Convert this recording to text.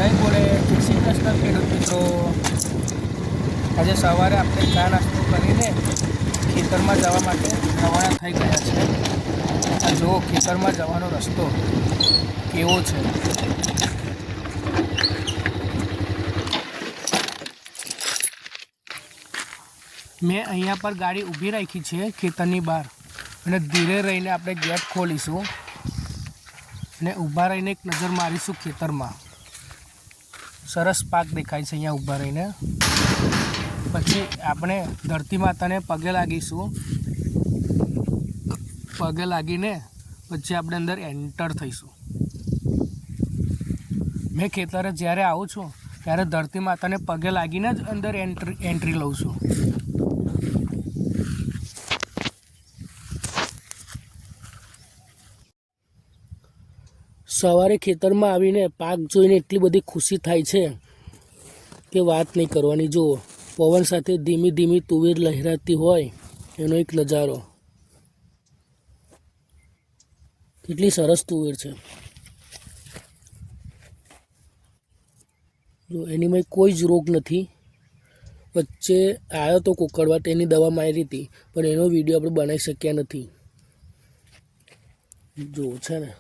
જય બોલે જય શ્રી કૃષ્ણ ખેડૂત મિત્રો। આજે સવારે આપણે ચા નાસ્તો કરીને ખેતરમાં જવા માટે રવાના થઈ ગયા છે। આ જુઓ ખેતરમાં જવાનો રસ્તો કેવો છે। મેં અહીંયા પર ગાડી ઊભી રાખી છે ખેતરની બહાર, અને ધીરે રહીને આપણે ગેટ ખોલીશું અને ઊભા રહીને એક નજર મારીશું ખેતરમાં। સરસ પાક દેખાય છે અહીંયા ઊભા રહીને। પછી આપણે ધરતી માતાને પગે લાગીશું, પગે લાગીને પછી આપણે અંદર એન્ટર થઈશું। મેં ખેતરે જ્યારે આવું છું ત્યારે ધરતી માતાને પગે લાગીને જ અંદર એન્ટ્રી લઉં છું। સવારે ખેતરમાં આવીને પાક જોઈને એટલી બધી ખુશી થાય છે કે વાત નહીં કરવાની। જુઓ પવન સાથે ધીમી ધીમી તુવેર લહેરાતી હોય એનો એક નજારો, કેટલી સરસ તુવેર છે। જો એનીમાં કોઈ જ રોગ નથી। વચ્ચે આવ્યો તો કોકડવા, તેની દવા મારી હતી, પણ એનો વિડીયો આપણે બનાવી શક્યા નથી। જો છે ને